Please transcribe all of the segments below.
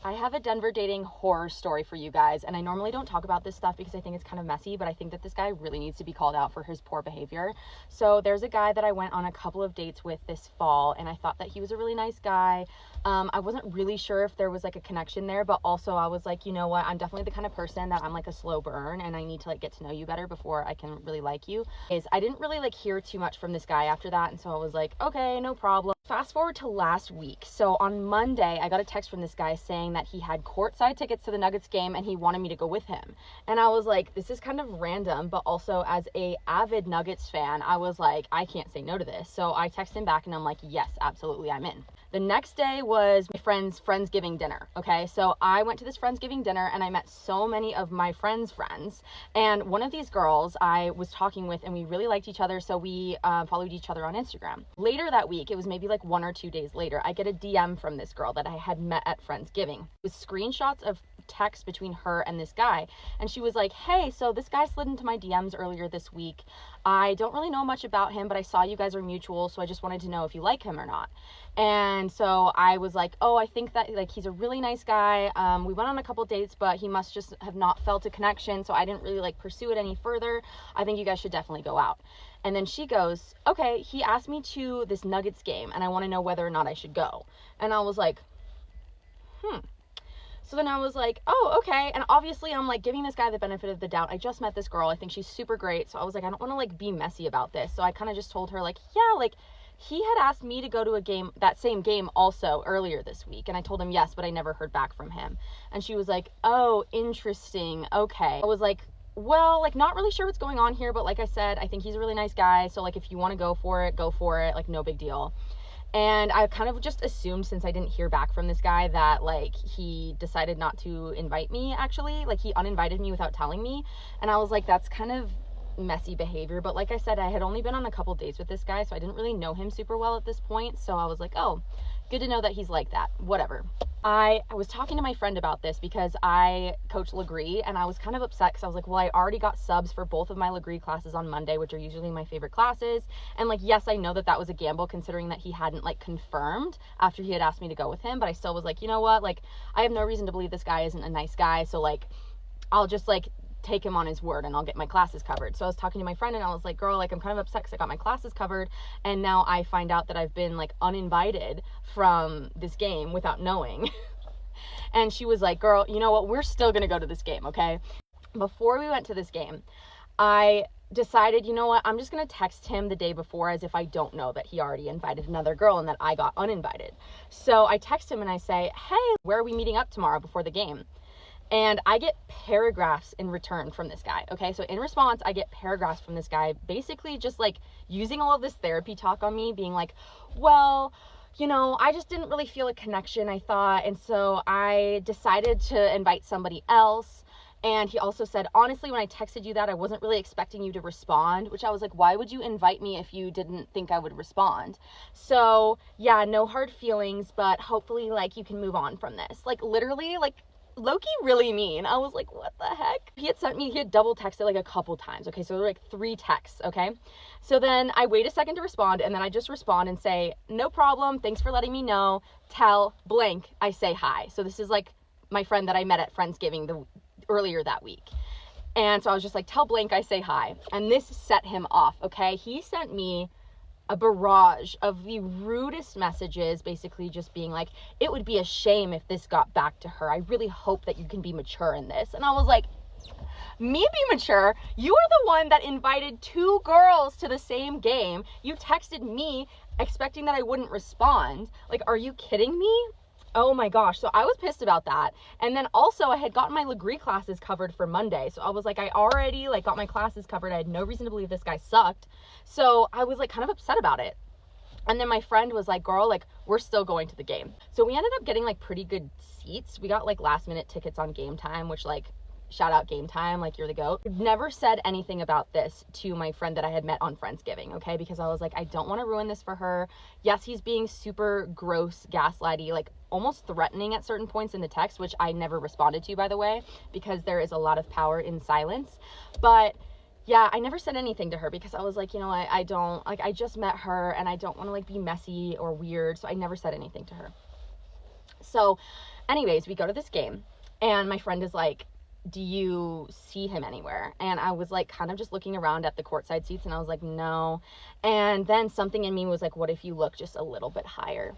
I have a Denver dating horror story for you guys, and I normally don't talk about this stuff because I think it's kind of messy, but I think that this guy really needs to be called out for his poor behavior. So there's a guy that I went on a couple of dates with this fall, and I thought that he was a really nice guy. I wasn't really sure if there was like a connection there, but also I was like, you know what, I'm definitely the kind of person that I'm like a slow burn, and I need to like get to know you better before I can really like you. I didn't really like hear too much from this guy after that, and so I was like, okay, no problem. Fast forward to last week. So on Monday, I got a text from this guy saying that he had courtside tickets to the Nuggets game and he wanted me to go with him. And I was like, this is kind of random, but also as a avid Nuggets fan, I was like, I can't say no to this. So I texted him back and I'm like, yes, absolutely, I'm in. The next day was my friend's Friendsgiving dinner, okay? So I went to this Friendsgiving dinner and I met so many of my friends' friends. And one of these girls I was talking with and we really liked each other, so we followed each other on Instagram. Later that week, it was maybe like 1 or 2 days later, I get a DM from this girl that I had met at Friendsgiving with screenshots of text between her and this guy. And she was like, hey, so this guy slid into my DMs earlier this week. I don't really know much about him, but I saw you guys are mutual, so I just wanted to know if you like him or not. And so I was like, oh, I think that like he's a really nice guy. We went on a couple dates, but he must just have not felt a connection, so I didn't really like pursue it any further. I think you guys should definitely go out. And then she goes, okay, he asked me to this Nuggets game and I want to know whether or not I should go. And I was like, So then I was like, oh, okay. And obviously I'm like giving this guy the benefit of the doubt. I just met this girl. I think she's super great. So I was like, I don't want to like be messy about this. So I kind of just told her like, yeah, like he had asked me to go to a game, that same game also earlier this week. And I told him yes, but I never heard back from him. And she was like, oh, interesting. Okay. I was like, well, like not really sure what's going on here. But like I said, I think he's a really nice guy. So like if you want to go for it, go for it. Like no big deal. And I kind of just assumed, since I didn't hear back from this guy, that like he decided not to invite me, actually. Like he uninvited me without telling me. And I was like, that's kind of messy behavior. But like I said, I had only been on a couple dates with this guy, so I didn't really know him super well at this point. So I was like, oh, good to know that he's like that. Whatever. I was talking to my friend about this because I coach Legree, and I was kind of upset because I was like, well, I already got subs for both of my Legree classes on Monday, which are usually my favorite classes. And like, yes, I know that that was a gamble considering that he hadn't like confirmed after he had asked me to go with him, but I still was like, you know what? Like, I have no reason to believe this guy isn't a nice guy. So like, I'll just like take him on his word and I'll get my classes covered. So I was talking to my friend and I was like, girl, like I'm kind of upset because I got my classes covered and now I find out that I've been like uninvited from this game without knowing. And she was like, girl, you know what, we're still gonna go to this game, okay? Before we went to this game, I decided, you know what, I'm just gonna text him the day before as if I don't know that he already invited another girl and that I got uninvited. So I text him and I say, hey, where are we meeting up tomorrow before the game? And I get paragraphs in return from this guy, okay? So in response, I get paragraphs from this guy, basically just like using all of this therapy talk on me, being like, well, you know, I just didn't really feel a connection, I thought, and so I decided to invite somebody else. And he also said, honestly, when I texted you that, I wasn't really expecting you to respond, which I was like, why would you invite me if you didn't think I would respond? So yeah, no hard feelings, but hopefully like you can move on from this. Like literally, like low-key really mean. I was like, what the heck? He had double texted like a couple times, okay? So there were like 3 texts, okay? So then I wait a second to respond, and then I just respond and say, no problem, thanks for letting me know, tell blank I say hi. So this is like my friend that I met at Friendsgiving earlier that week. And so I was just like, tell blank I say hi. And this set him off, okay? He sent me a barrage of the rudest messages, basically just being like, it would be a shame if this got back to her. I really hope that you can be mature in this. And I was like, me be mature? You are the one that invited 2 girls to the same game. You texted me expecting that I wouldn't respond. Like, are you kidding me? Oh my gosh. So I was pissed about that. And then also I had gotten my Legree classes covered for Monday. So I was like, I already like got my classes covered. I had no reason to believe this guy sucked. So I was like kind of upset about it. And then my friend was like, girl, like we're still going to the game. So we ended up getting like pretty good seats. We got like last minute tickets on Game Time, which like shout out Game Time, like you're the GOAT. I've never said anything about this to my friend that I had met on Friendsgiving, okay? Because I was like, I don't want to ruin this for her. Yes, he's being super gross, gaslighty, like almost threatening at certain points in the text, which I never responded to, by the way, because there is a lot of power in silence. But yeah, I never said anything to her because I was like, you know, I don't, like, I just met her and I don't want to like be messy or weird. So I never said anything to her. So Anyways, we go to this game, and my friend is like, do you see him anywhere? And I was like kind of just looking around at the courtside seats, and I was like, no. And then something in me was like, what if you look just a little bit higher?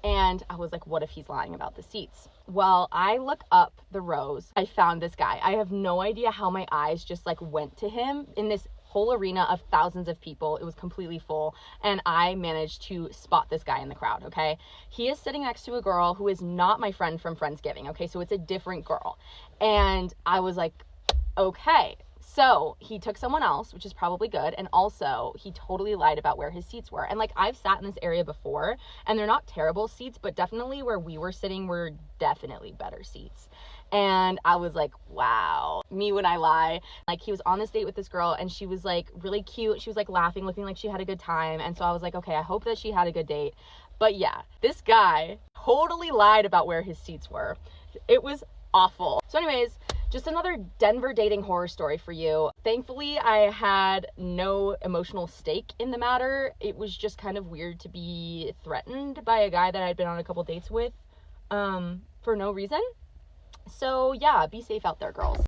And I was like, what if he's lying about the seats? Well, I look up the rows. I found this guy. I have no idea how my eyes just like went to him in this whole arena of thousands of people. It was completely full, and I managed to spot this guy in the crowd. Okay, he is sitting next to a girl who is not my friend from Friendsgiving. Okay, so it's a different girl. And I was like, okay, so he took someone else, which is probably good. And also he totally lied about where his seats were. And like, I've sat in this area before, and they're not terrible seats, but definitely where we were sitting were definitely better seats. And I was like, wow, me when I lie. Like, he was on this date with this girl, and she was like really cute. She was like laughing, looking like she had a good time. And so I was like, okay, I hope that she had a good date. But yeah, this guy totally lied about where his seats were. It was awful. So anyways, just another Denver dating horror story for you. Thankfully, I had no emotional stake in the matter. It was just kind of weird to be threatened by a guy that I'd been on a couple dates with for no reason. So yeah, be safe out there, girls.